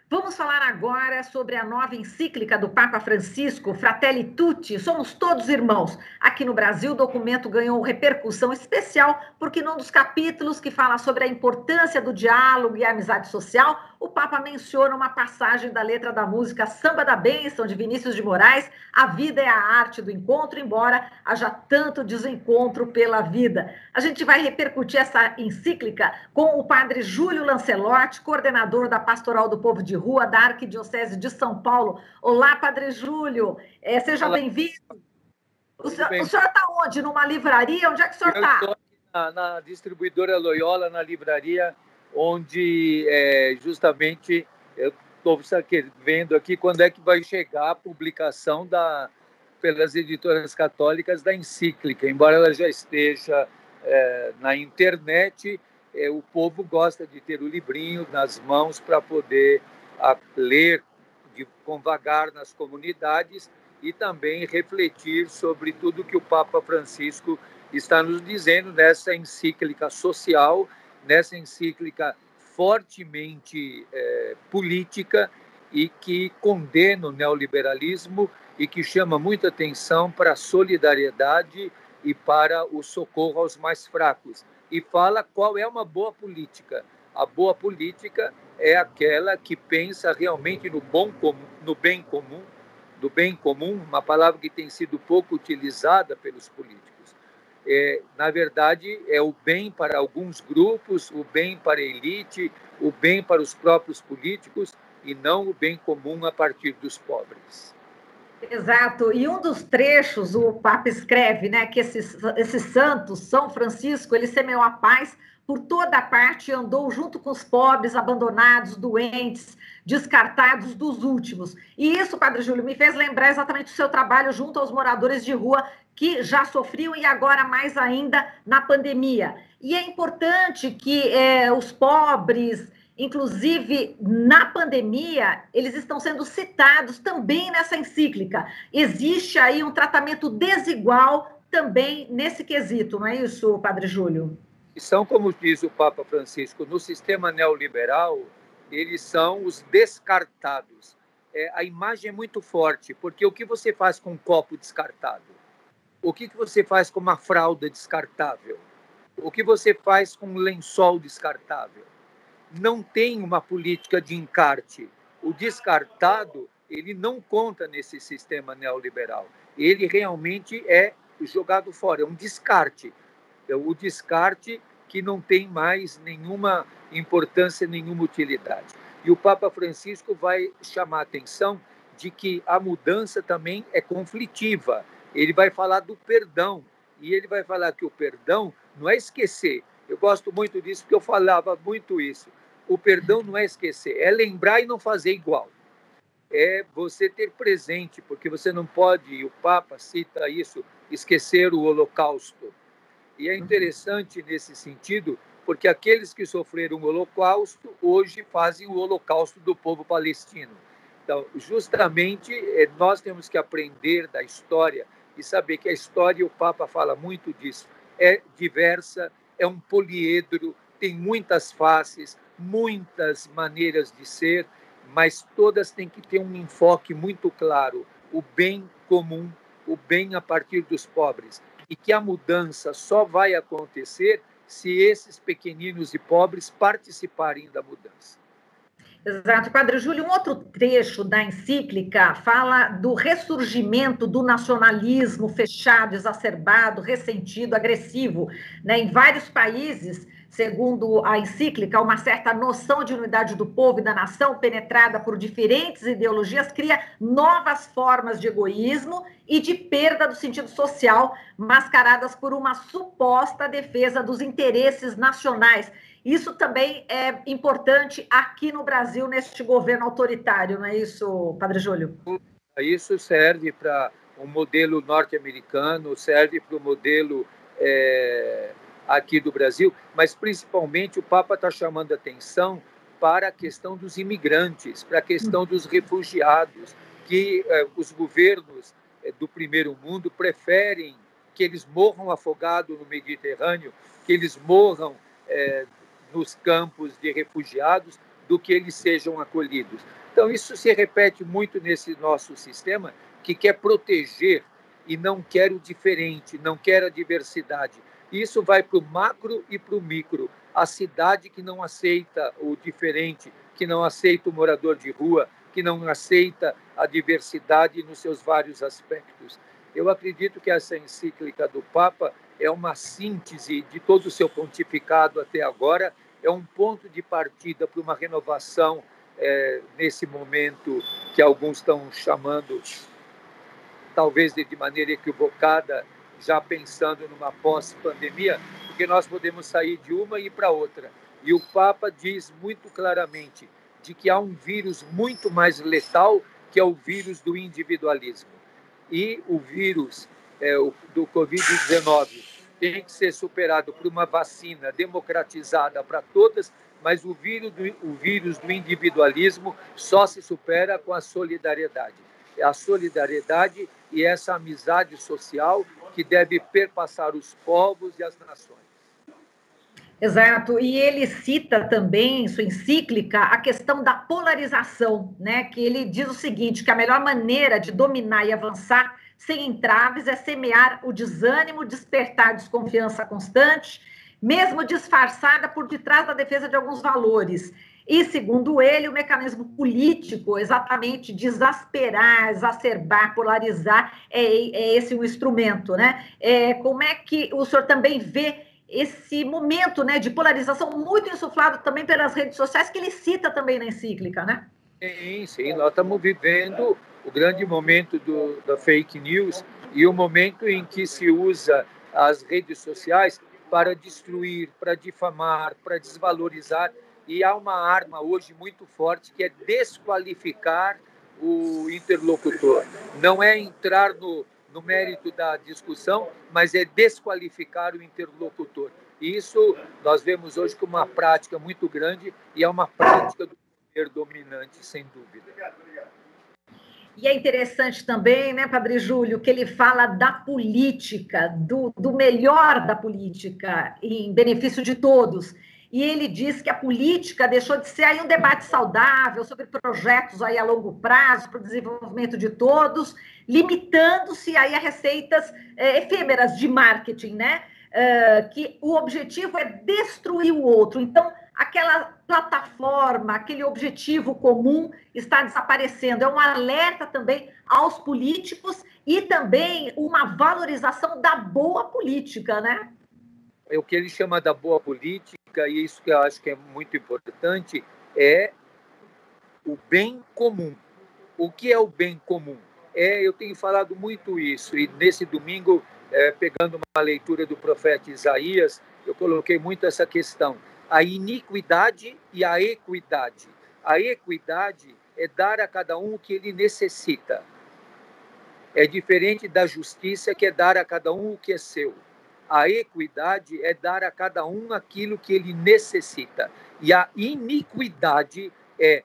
Vamos falar agora sobre a nova encíclica do Papa Francisco, Fratelli Tutti, somos todos irmãos. Aqui no Brasil, o documento ganhou repercussão especial porque num dos capítulos que fala sobre a importância do diálogo e a amizade social, o Papa menciona uma passagem da letra da música Samba da Bênção, de Vinícius de Moraes, a vida é a arte do encontro, embora haja tanto desencontro pela vida. A gente vai repercutir essa encíclica com o padre Júlio Lancelotti, coordenador da Pastoral do Povo de Rua da Arquidiocese de São Paulo. Olá, Padre Júlio, seja bem-vindo. O senhor está onde? Numa livraria? Onde é que o senhor está? Eu estou na distribuidora Loyola, na livraria, onde justamente eu estou vendo aqui quando é que vai chegar a publicação pelas editoras católicas da encíclica. Embora ela já esteja na internet, o povo gosta de ter o livrinho nas mãos para poder ler com vagar nas comunidades e também refletir sobre tudo que o Papa Francisco está nos dizendo nessa encíclica social, nessa encíclica fortemente política e que condena o neoliberalismo e que chama muita atenção para a solidariedade e para o socorro aos mais fracos. E fala qual é uma boa política. A boa política é aquela que pensa realmente no bem comum, uma palavra que tem sido pouco utilizada pelos políticos. Na verdade, é o bem para alguns grupos, o bem para a elite, o bem para os próprios políticos e não o bem comum a partir dos pobres. Exato, e um dos trechos o Papa escreve, né, que esse santo, São Francisco, ele semeou a paz por toda a parte e andou junto com os pobres, abandonados, doentes, descartados dos últimos. E isso, Padre Júlio, me fez lembrar exatamente do seu trabalho junto aos moradores de rua que já sofriam e agora mais ainda na pandemia. E é importante que os pobres, inclusive na pandemia, eles estão sendo citados também nessa encíclica. Existe aí um tratamento desigual também nesse quesito, não é isso, Padre Júlio? São, como diz o Papa Francisco, no sistema neoliberal, eles são os descartados. A imagem é muito forte, porque o que você faz com um copo descartado? O que você faz com uma fralda descartável? O que você faz com um lençol descartável? Não tem uma política de encarte. O descartado, ele não conta nesse sistema neoliberal. Ele realmente é jogado fora, é um descarte. É o descarte que não tem mais nenhuma importância, nenhuma utilidade. E o Papa Francisco vai chamar a atenção de que a mudança também é conflitiva. Ele vai falar do perdão, e ele vai falar que o perdão não é esquecer. Eu gosto muito disso, porque eu falava muito isso. O perdão não é esquecer, é lembrar e não fazer igual. É você ter presente, porque você não pode, e o Papa cita isso, esquecer o Holocausto. E é interessante nesse sentido, porque aqueles que sofreram o Holocausto hoje fazem o Holocausto do povo palestino. Então, justamente, nós temos que aprender da história e saber que a história, e o Papa fala muito disso, é diversa, é um poliedro, tem muitas faces, muitas maneiras de ser, mas todas têm que ter um enfoque muito claro, o bem comum, o bem a partir dos pobres, e que a mudança só vai acontecer se esses pequeninos e pobres participarem da mudança. Exato. Padre Júlio, um outro trecho da encíclica fala do ressurgimento do nacionalismo fechado, exacerbado, ressentido, agressivo, né? Em vários países, segundo a encíclica, uma certa noção de unidade do povo e da nação, penetrada por diferentes ideologias, cria novas formas de egoísmo e de perda do sentido social, mascaradas por uma suposta defesa dos interesses nacionais. Isso também é importante aqui no Brasil, neste governo autoritário, não é isso, Padre Júlio? Isso serve para o modelo norte-americano, serve para o modelo aqui do Brasil, mas principalmente o Papa está chamando a atenção para a questão dos imigrantes, para a questão dos refugiados, que os governos do primeiro mundo preferem que eles morram afogados no Mediterrâneo, que eles morram nos campos de refugiados, do que eles sejam acolhidos. Então, isso se repete muito nesse nosso sistema, que quer proteger e não quer o diferente, não quer a diversidade. Isso vai para o macro e para o micro. A cidade que não aceita o diferente, que não aceita o morador de rua, que não aceita a diversidade nos seus vários aspectos. Eu acredito que essa encíclica do Papa é uma síntese de todo o seu pontificado até agora, é um ponto de partida para uma renovação nesse momento que alguns estão chamando, talvez de maneira equivocada, já pensando numa pós-pandemia, porque nós podemos sair de uma e ir para outra. E o Papa diz muito claramente de que há um vírus muito mais letal, que é o vírus do individualismo. E o vírus do Covid-19 tem que ser superado por uma vacina democratizada para todas, mas o vírus do individualismo só se supera com a solidariedade. É a solidariedade e essa amizade social que deve perpassar os povos e as nações. Exato, e ele cita também em sua encíclica a questão da polarização, né? Que ele diz o seguinte, que a melhor maneira de dominar e avançar sem entraves é semear o desânimo, despertar desconfiança constante, mesmo disfarçada por detrás da defesa de alguns valores. E, segundo ele, o mecanismo político, exatamente de exasperar, exacerbar, polarizar, é esse o instrumento, né? Como é que o senhor também vê esse momento, né, de polarização muito insuflado também pelas redes sociais, que ele cita também na encíclica, né? Sim, nós estamos vivendo o grande momento da fake news e o momento em que se usa as redes sociais para destruir, para difamar, para desvalorizar. E há uma arma hoje muito forte que é desqualificar o interlocutor. Não é entrar no mérito da discussão, mas é desqualificar o interlocutor. E isso nós vemos hoje como uma prática muito grande e é uma prática do poder dominante, sem dúvida. E é interessante também, né, Padre Júlio, que ele fala da política, do melhor da política, em benefício de todos. E ele diz que a política deixou de ser aí um debate saudável sobre projetos aí a longo prazo para o desenvolvimento de todos, limitando-se aí a receitas efêmeras de marketing, né? Que o objetivo é destruir o outro. Então, aquela plataforma, aquele objetivo comum está desaparecendo. É um alerta também aos políticos e também uma valorização da boa política, né? O que ele chama da boa política, e isso que eu acho que é muito importante, é o bem comum. O que é o bem comum? Eu tenho falado muito isso, e nesse domingo, pegando uma leitura do profeta Isaías, eu coloquei muito essa questão. A iniquidade e a equidade. A equidade é dar a cada um o que ele necessita. É diferente da justiça, que é dar a cada um o que é seu. A equidade é dar a cada um aquilo que ele necessita. E a iniquidade é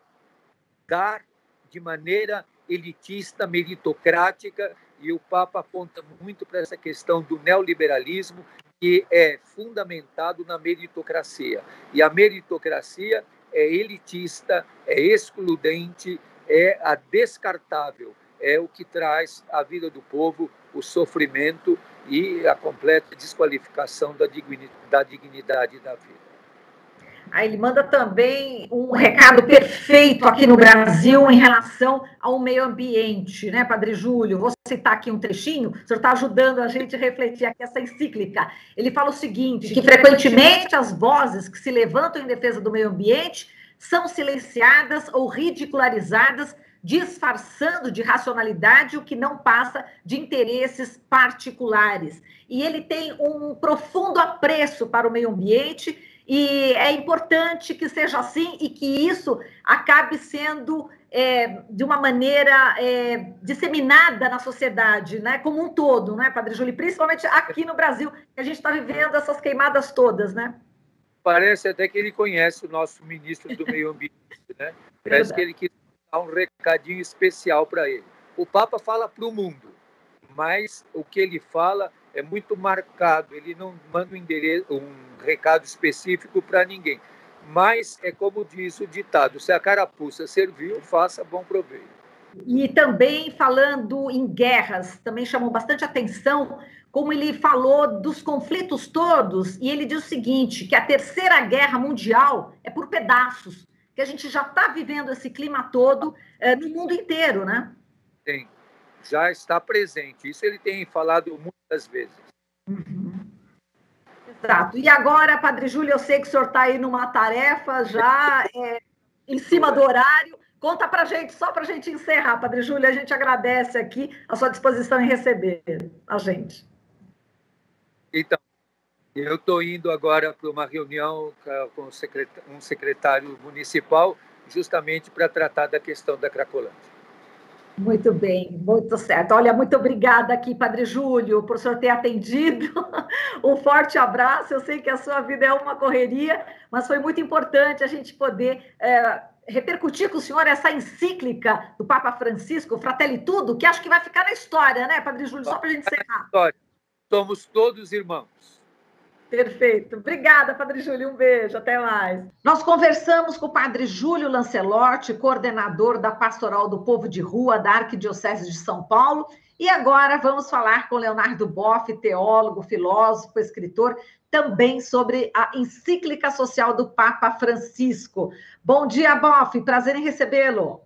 dar de maneira elitista, meritocrática, e o Papa aponta muito para essa questão do neoliberalismo, que é fundamentado na meritocracia. E a meritocracia é elitista, é excludente, é a descartável, é o que traz à vida do povo o sofrimento e a completa desqualificação da dignidade da vida. Aí ele manda também um recado perfeito aqui no Brasil em relação ao meio ambiente, né, Padre Júlio? Vou citar aqui um trechinho, o senhor está ajudando a gente a refletir aqui essa encíclica. Ele fala o seguinte, que frequentemente as vozes que se levantam em defesa do meio ambiente são silenciadas ou ridicularizadas, disfarçando de racionalidade o que não passa de interesses particulares. E ele tem um profundo apreço para o meio ambiente, e é importante que seja assim e que isso acabe sendo de uma maneira disseminada na sociedade, né, como um todo, né, Padre Júlio? Principalmente aqui no Brasil, que a gente está vivendo essas queimadas todas, né? Parece até que ele conhece o nosso ministro do Meio Ambiente, né? Parece que ele quis dar um recadinho especial para ele. O Papa fala para o mundo, mas o que ele fala é muito marcado, ele não manda um recado específico para ninguém. Mas é como diz o ditado: se a carapuça serviu, faça bom proveito. E também falando em guerras, também chamou bastante atenção como ele falou dos conflitos todos, e ele diz o seguinte, que a Terceira Guerra Mundial é por pedaços, que a gente já está vivendo esse clima todo no mundo inteiro, né? Tem, já está presente. Isso ele tem falado muitas vezes. Uhum. Exato. E agora, Padre Júlio, eu sei que o senhor está aí numa tarefa já em cima do horário. Conta para a gente, só para a gente encerrar, Padre Júlio, a gente agradece aqui a sua disposição em receber a gente. Então, eu estou indo agora para uma reunião com um secretário municipal, justamente para tratar da questão da Cracolândia. Muito bem, muito certo. Olha, muito obrigada aqui, Padre Júlio, por o senhor ter atendido. Um forte abraço. Eu sei que a sua vida é uma correria, mas foi muito importante a gente poder repercutir com o senhor essa encíclica do Papa Francisco, Fratelli Tudo, que acho que vai ficar na história, né, Padre Júlio? Só para a gente encerrar. Somos todos irmãos. Perfeito. Obrigada, Padre Júlio. Um beijo. Até mais. Nós conversamos com o Padre Júlio Lancelotti, coordenador da Pastoral do Povo de Rua da Arquidiocese de São Paulo. E agora vamos falar com Leonardo Boff, teólogo, filósofo, escritor, também sobre a encíclica social do Papa Francisco. Bom dia, Boff. Prazer em recebê-lo.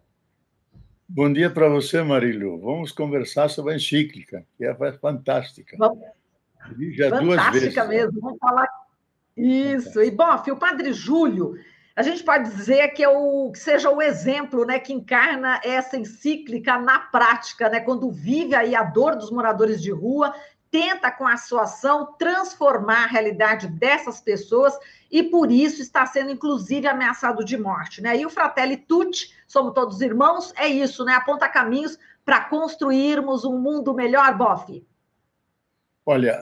Bom dia para você, Marilu. Vamos conversar sobre a encíclica, que é fantástica. Já fantástica mesmo. Vamos falar isso. E, Boff, o Padre Júlio, a gente pode dizer que que seja o exemplo, né, que encarna essa encíclica na prática, né, quando vive aí a dor dos moradores de rua, tenta, com a sua ação, transformar a realidade dessas pessoas e, por isso, está sendo, inclusive, ameaçado de morte, né? E o Fratelli Tutti, somos todos irmãos, é isso, né? Aponta caminhos para construirmos um mundo melhor, Boff. Olha,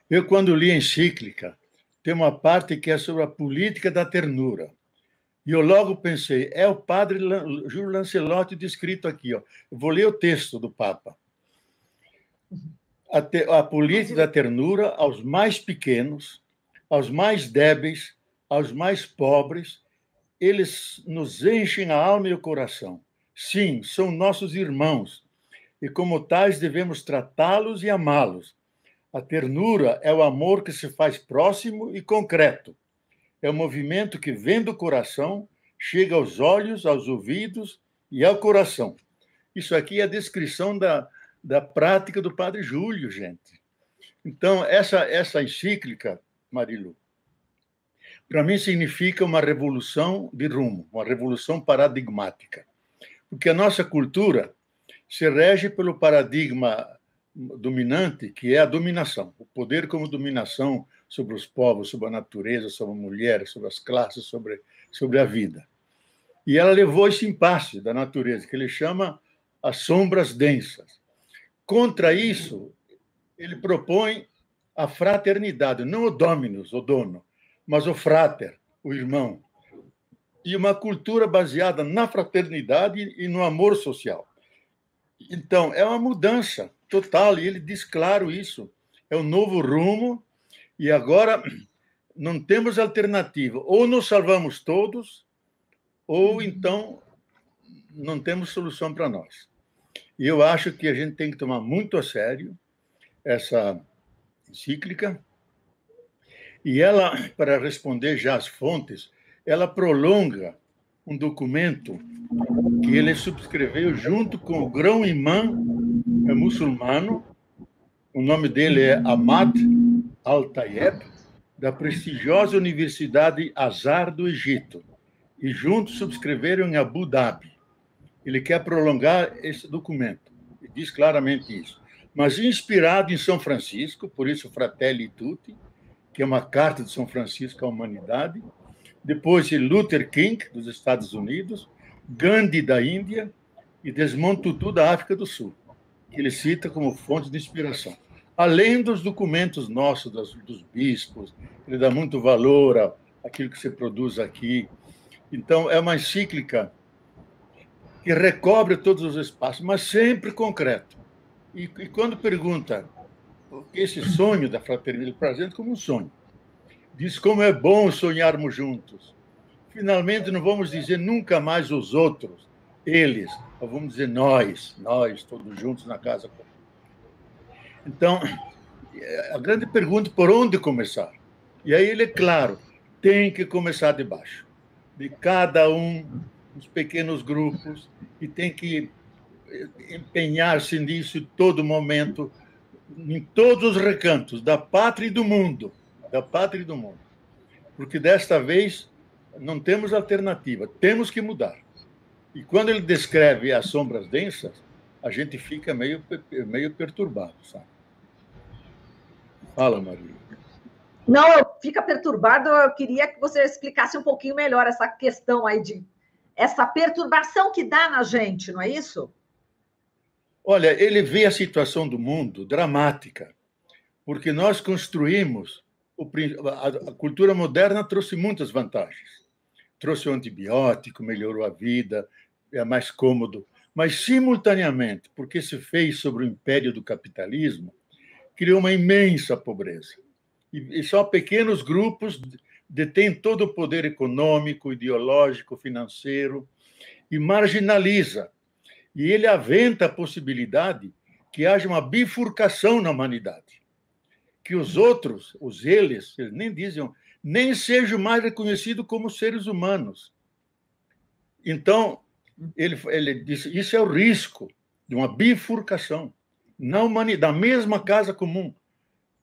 eu quando li a encíclica, tem uma parte que é sobre a política da ternura. E eu logo pensei, é o padre Júlio Lancelotti descrito aqui. Ó. Eu vou ler o texto do Papa. A política da ternura aos mais pequenos, aos mais débeis, aos mais pobres, eles nos enchem a alma e o coração. Sim, são nossos irmãos, e como tais devemos tratá-los e amá-los. A ternura é o amor que se faz próximo e concreto. É o movimento que vem do coração, chega aos olhos, aos ouvidos e ao coração. Isso aqui é a descrição da prática do Padre Júlio, gente. Então, essa encíclica, Marilu, para mim significa uma revolução de rumo, uma revolução paradigmática. Porque a nossa cultura se rege pelo paradigma dominante, que é a dominação, o poder como dominação sobre os povos, sobre a natureza, sobre a mulher, sobre as classes, sobre a vida. E ela levou esse impasse da natureza, que ele chama as sombras densas. Contra isso, ele propõe a fraternidade, não o dominus, o dono, mas o frater, o irmão. E uma cultura baseada na fraternidade e no amor social. Então, é uma mudança total, e ele diz claro isso. É um novo rumo, e agora não temos alternativa. Ou nos salvamos todos, ou então não temos solução para nós. E eu acho que a gente tem que tomar muito a sério essa encíclica, e ela, para responder já às fontes, ela prolonga um documento que ele subscreveu junto com o grão-imã muçulmano, o nome dele é Ahmad Al-Tayeb, da prestigiosa Universidade Azhar do Egito, e juntos subscreveram em Abu Dhabi. Ele quer prolongar esse documento, e diz claramente isso. Mas inspirado em São Francisco, por isso Fratelli Tutti, que é uma carta de São Francisco à humanidade, depois de Luther King, dos Estados Unidos, Gandhi, da Índia, e Desmond Tutu, da África do Sul, que ele cita como fonte de inspiração. Além dos documentos nossos, dos bispos, ele dá muito valor àquilo que se produz aqui. Então, é uma encíclica que recobre todos os espaços, mas sempre concreto. E quando pergunta esse sonho da fraternidade, ele apresenta como um sonho. Diz como é bom sonharmos juntos. finalmente não vamos dizer nunca mais os outros, eles, vamos dizer nós, todos juntos na casa comum. Então, a grande pergunta é por onde começar? E aí ele, é claro, tem que começar de baixo, de cada um dos pequenos grupos, e tem que empenhar-se nisso em todo momento, em todos os recantos da pátria e do mundo, porque desta vez não temos alternativa, temos que mudar. E quando ele descreve as sombras densas, a gente fica meio perturbado, sabe? Fala, Maria. Não, fica perturbado. Eu queria que você explicasse um pouquinho melhor essa questão aí essa perturbação que dá na gente, não é isso? Olha, ele vê a situação do mundo dramática, porque nós construímos a cultura moderna trouxe muitas vantagens. Trouxe o antibiótico, melhorou a vida, é mais cômodo, mas simultaneamente, porque se fez sobre o império do capitalismo, criou uma imensa pobreza. E só pequenos grupos detêm todo o poder econômico, ideológico, financeiro, e marginaliza. E ele aventa a possibilidade que haja uma bifurcação na humanidade, que os outros, eles nem dizem, nem sejam mais reconhecidos como seres humanos. Então, ele disse, isso é o risco de uma bifurcação na humanidade, da mesma casa comum.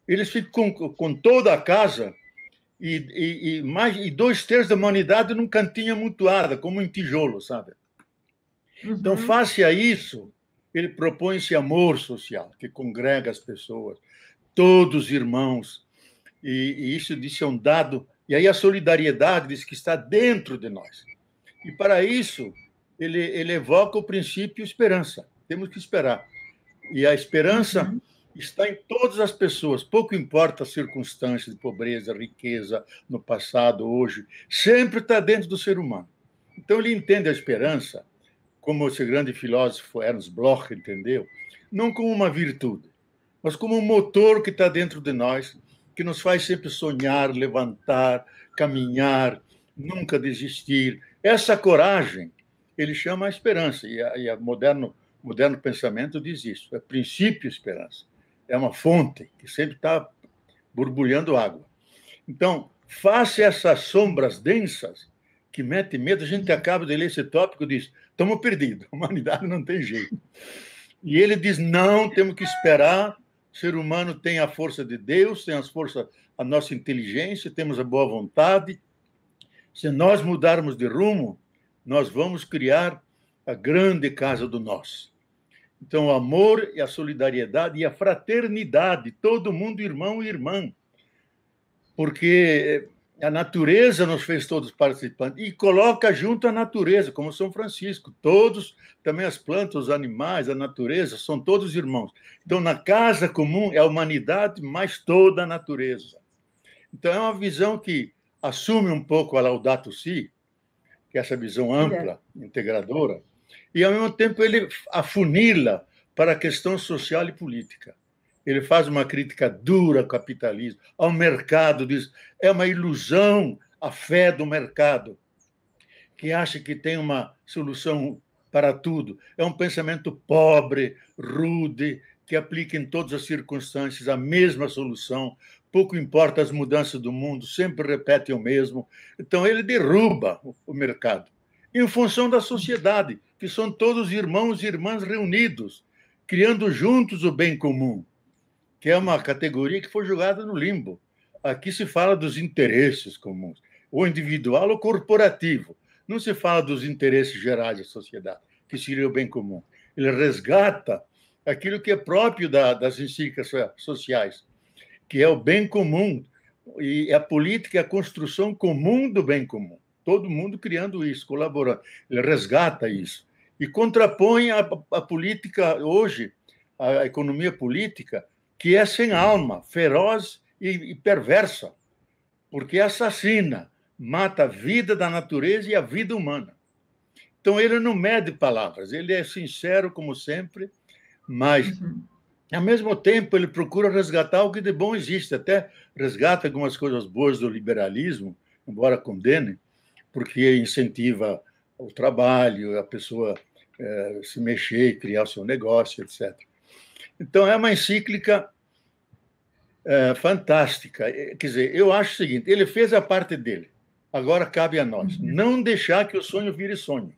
Eles ficam com toda a casa e 2/3 da humanidade num cantinho amontoada, como em tijolo, sabe? Então, face a isso, ele propõe esse amor social, que congrega as pessoas, todos irmãos, e isso é um dado, e aí a solidariedade diz que está dentro de nós. E, para isso, ele evoca o princípio esperança. Temos que esperar. E a esperança está em todas as pessoas, pouco importa as circunstâncias de pobreza, riqueza, no passado, hoje, sempre está dentro do ser humano. Então, ele entende a esperança, como esse grande filósofo Ernst Bloch entendeu, não como uma virtude, mas como um motor que está dentro de nós, que nos faz sempre sonhar, levantar, caminhar, nunca desistir. Essa coragem, ele chama a esperança, e o moderno pensamento diz isso, é princípio esperança. É uma fonte que sempre está borbulhando água. Então, face a essas sombras densas que metem medo, a gente acaba de ler esse tópico e diz, estamos perdidos, a humanidade não tem jeito. E ele diz, não, temos que esperar, o ser humano tem a força de Deus, tem a nossa inteligência, temos a boa vontade. Se nós mudarmos de rumo, nós vamos criar a grande casa do nós. Então, o amor e a solidariedade e a fraternidade, todo mundo irmão e irmã, porque a natureza nos fez todos participantes e coloca junto a natureza, como São Francisco, todos, também as plantas, os animais, a natureza, são todos irmãos. Então, na casa comum é a humanidade mais toda a natureza. Então, é uma visão que assume um pouco a Laudato Si, que é essa visão ampla, integradora, e, ao mesmo tempo, ele afunila para a questão social e política. Ele faz uma crítica dura ao capitalismo, ao mercado, diz, é uma ilusão a fé do mercado, que acha que tem uma solução para tudo. É um pensamento pobre, rude, que aplica em todas as circunstâncias a mesma solução, pouco importa as mudanças do mundo, sempre repete o mesmo. Então, ele derruba o mercado, em função da sociedade, que são todos irmãos e irmãs reunidos, criando juntos o bem comum, que é uma categoria que foi jogada no limbo. Aqui se fala dos interesses comuns, ou individual ou corporativo. Não se fala dos interesses gerais da sociedade, que seria o bem comum. Ele resgata aquilo que é próprio das encíclicas sociais, que é o bem comum, e a política é a construção comum do bem comum. Todo mundo criando isso, colaborando. Ele resgata isso. E contrapõe a política hoje, a economia política, que é sem alma, feroz e perversa, porque assassina, mata a vida da natureza e a vida humana. Então, ele não mede palavras, ele é sincero, como sempre, mas, ao mesmo tempo, ele procura resgatar o que de bom existe, até resgata algumas coisas boas do liberalismo, embora condene, porque incentiva o trabalho, a pessoa se mexer, criar o seu negócio, etc. Então, é uma encíclica fantástica. Quer dizer, eu acho o seguinte, ele fez a parte dele, agora cabe a nós não deixar que o sonho vire sonho.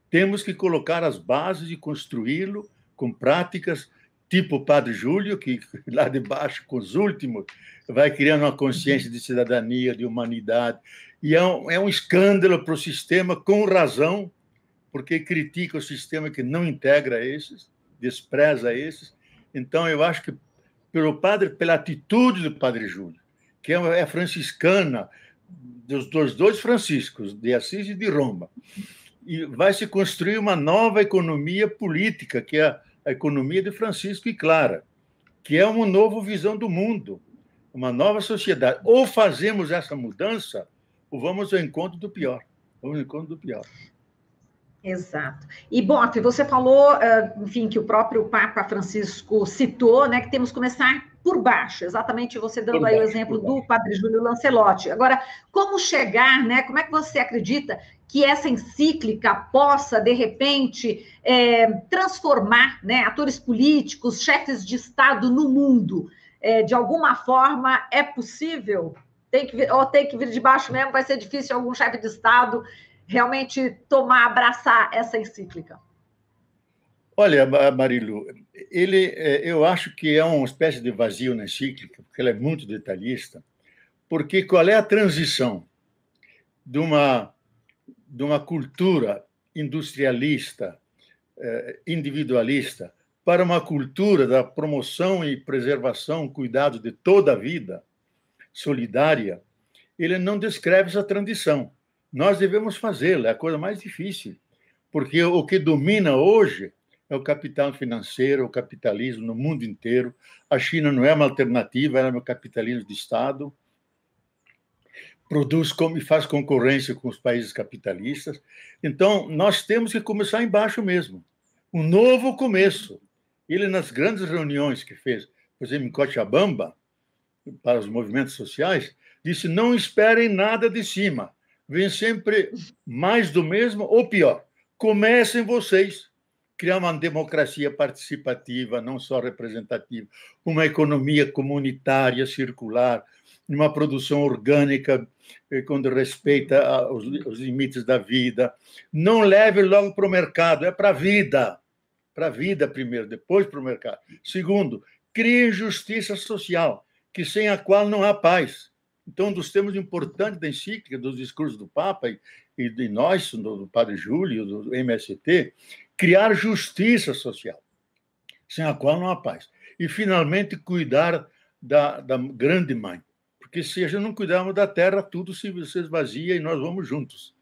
Temos que colocar as bases e construí-lo com práticas tipo o Padre Júlio, que lá de baixo, com os últimos, vai criando uma consciência de cidadania, de humanidade. E é um escândalo para o sistema, com razão, porque critica o sistema que não integra esses, despreza esses. Então, eu acho que pela atitude do Padre Júlio, que é franciscana, dos dois Franciscos, de Assis e de Roma, e vai se construir uma nova economia política, que é a economia de Francisco e Clara, que é uma nova visão do mundo, uma nova sociedade. Ou fazemos essa mudança, ou vamos ao encontro do pior. Vamos ao encontro do pior. Exato. E, Boff, você falou, enfim, que o próprio Papa Francisco citou, né, que temos que começar por baixo, exatamente você dando aí o exemplo do Padre Júlio Lancelotti. Agora, como chegar, né, como é que você acredita que essa encíclica possa, de repente, transformar, né, atores políticos, chefes de Estado no mundo? De alguma forma, é possível? Tem que vir de baixo mesmo, vai ser difícil algum chefe de Estado realmente abraçar essa encíclica? Olha, Marilu, eu acho que é uma espécie de vazio na encíclica, porque ela é muito detalhista, porque qual é a transição de uma cultura industrialista, individualista, para uma cultura da promoção e preservação, cuidado de toda a vida, solidária? Ele não descreve essa transição. Nós devemos fazê-la, é a coisa mais difícil, porque o que domina hoje é o capital financeiro, o capitalismo no mundo inteiro. A China não é uma alternativa, ela é um capitalismo de Estado, produz e faz concorrência com os países capitalistas. Então, nós temos que começar embaixo mesmo, um novo começo. Ele, nas grandes reuniões que fez, por exemplo, em Cochabamba, para os movimentos sociais, disse: não esperem nada de cima, vem sempre mais do mesmo ou pior. Comecem vocês a criar uma democracia participativa, não só representativa, uma economia comunitária, circular, uma produção orgânica, quando respeita os limites da vida. Não leve logo para o mercado, é para a vida. Para a vida primeiro, depois para o mercado. Segundo, criem justiça social, que sem a qual não há paz. Então, um dos temas importantes da encíclica, dos discursos do Papa e de nós, do Padre Júlio, do MST, criar justiça social, sem a qual não há paz. E, finalmente, cuidar da grande mãe, porque se a gente não cuidarmos da terra, tudo se esvazia e nós vamos juntos.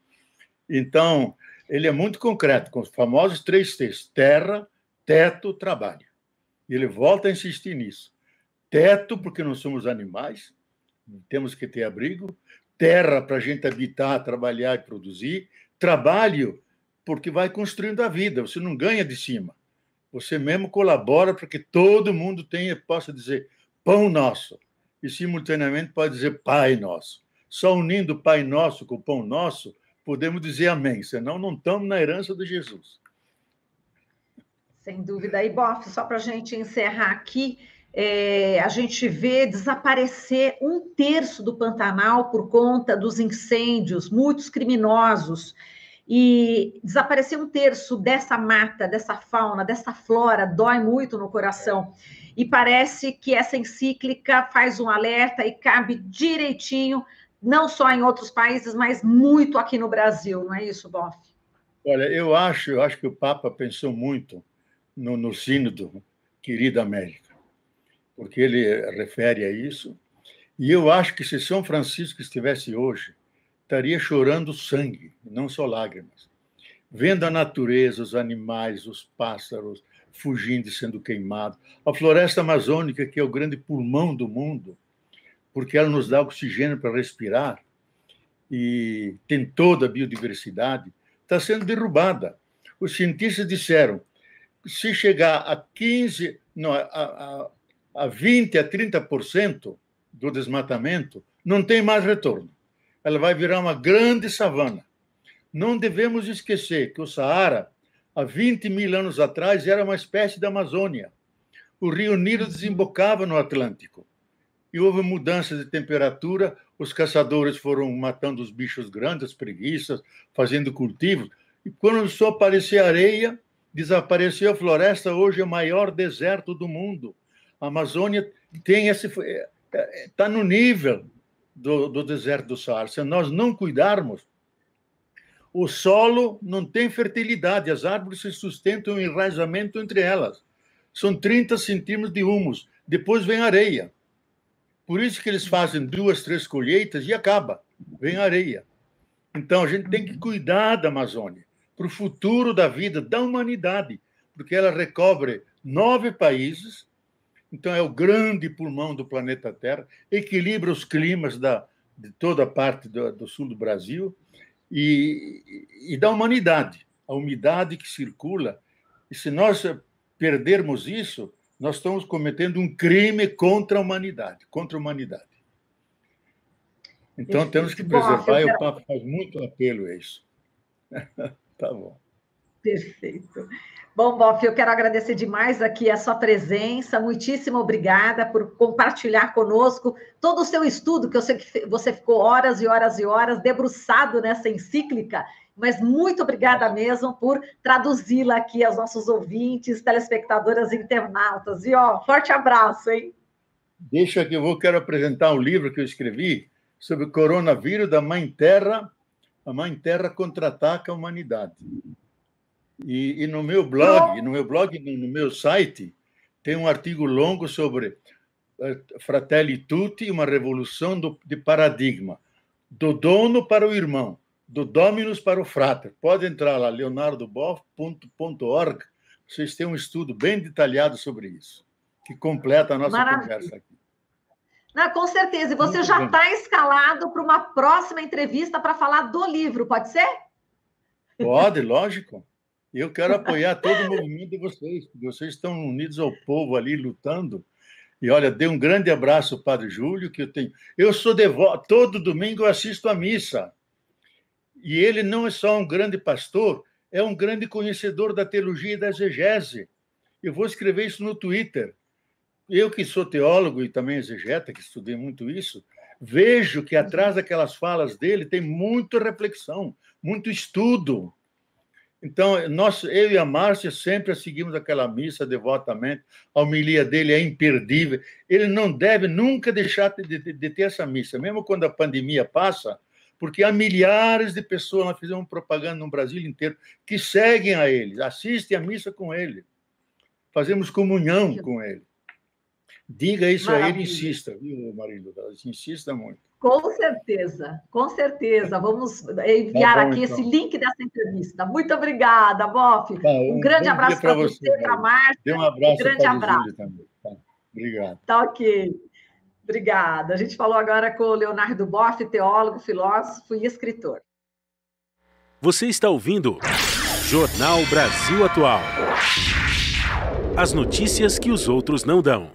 Então, ele é muito concreto, com os famosos 3 T's: terra, teto, trabalho. E ele volta a insistir nisso. Teto, porque não somos animais, temos que ter abrigo. Terra, para a gente habitar, trabalhar e produzir. Trabalho, porque vai construindo a vida. Você não ganha de cima. Você mesmo colabora para que todo mundo possa dizer pão nosso. E, simultaneamente, pode dizer Pai Nosso. Só unindo Pai Nosso com Pão Nosso, podemos dizer amém. Senão, não estamos na herança de Jesus. Sem dúvida. E, Boff, só para a gente encerrar aqui, a gente vê desaparecer 1/3 do Pantanal por conta dos incêndios, muitos criminosos. E desaparecer 1/3 dessa mata, dessa fauna, dessa flora, dói muito no coração. E parece que essa encíclica faz um alerta e cabe direitinho, não só em outros países, mas muito aqui no Brasil, não é isso, Boff? Olha, eu acho que o Papa pensou muito no sínodo Querida América, porque ele refere a isso. E eu acho que se São Francisco estivesse hoje, estaria chorando sangue, não só lágrimas, vendo a natureza, os animais, os pássaros fugindo e sendo queimados, a floresta amazônica, que é o grande pulmão do mundo, porque ela nos dá oxigênio para respirar e tem toda a biodiversidade, está sendo derrubada. Os cientistas disseram que se chegar a 20% a 30% do desmatamento, não tem mais retorno. ela vai virar uma grande savana. Não devemos esquecer que o Saara, há 20 mil anos atrás, era uma espécie da Amazônia. O rio Nilo desembocava no Atlântico. E houve mudança de temperatura, os caçadores foram matando os bichos grandes, as preguiças, fazendo cultivos. E quando só aparecia areia, desapareceu a floresta, hoje é o maior deserto do mundo. A Amazônia está no nível do deserto do Saara. Se nós não cuidarmos, o solo não tem fertilidade, as árvores se sustentam em enraizamento entre elas. São 30 centímetros de humus, depois vem areia. Por isso que eles fazem 2, 3 colheitas e acaba, vem areia. Então, a gente tem que cuidar da Amazônia, para o futuro da vida da humanidade, porque ela recobre 9 países, então é o grande pulmão do planeta Terra, equilibra os climas de toda a parte do sul do Brasil e da humanidade, a umidade que circula. E se nós perdermos isso, nós estamos cometendo um crime contra a humanidade, Então, temos que preservar, e o Papa faz muito apelo a isso. Tá bom. Perfeito. Bom, Boff, eu quero agradecer demais aqui a sua presença, muitíssimo obrigada por compartilhar conosco todo o seu estudo, que eu sei que você ficou horas e horas e horas debruçado nessa encíclica, mas muito obrigada mesmo por traduzi-la aqui aos nossos ouvintes, telespectadoras e internautas. E, forte abraço, hein? Deixa que quero apresentar um livro que eu escrevi sobre o coronavírus da Mãe Terra. A Mãe Terra contra-ataca a humanidade. E no meu blog, no meu site, tem um artigo longo sobre Fratelli Tutti, uma revolução de paradigma, do dono para o irmão, do dominus para o frater. Pode entrar lá, leonardoboff.org, vocês têm um estudo bem detalhado sobre isso, que completa a nossa conversa aqui. Não, com certeza. E você já está escalado para uma próxima entrevista para falar do livro, pode ser? Pode, lógico. Eu quero apoiar todo o movimento de vocês, porque vocês estão unidos ao povo ali, lutando. E, olha, dê um grande abraço ao Padre Júlio, que eu tenho. Eu sou devoto, todo domingo eu assisto à missa. E ele não é só um grande pastor, é um grande conhecedor da teologia e da exegese. Eu vou escrever isso no Twitter. Eu, que sou teólogo e também exegeta, que estudei muito isso, vejo que atrás daquelas falas dele tem muita reflexão, muito estudo. Então, eu e a Márcia sempre seguimos aquela missa devotamente, a homilia dele é imperdível. Ele não deve nunca deixar de ter essa missa, mesmo quando a pandemia passa, porque há milhares de pessoas, nós fizemos propaganda no Brasil inteiro, que seguem a ele, assistem a missa com ele, fazemos comunhão com ele. Diga isso a ele, insista, viu, Marília? Insista muito. Com certeza, com certeza. Vamos enviar aqui esse link dessa entrevista. Muito obrigada, Boff. Um grande abraço para você, para a Márcia. Dê um abraço para o Júlio também. Obrigado. Tá ok. Obrigada. A gente falou agora com o Leonardo Boff, teólogo, filósofo e escritor. Você está ouvindo Jornal Brasil Atual. As notícias que os outros não dão.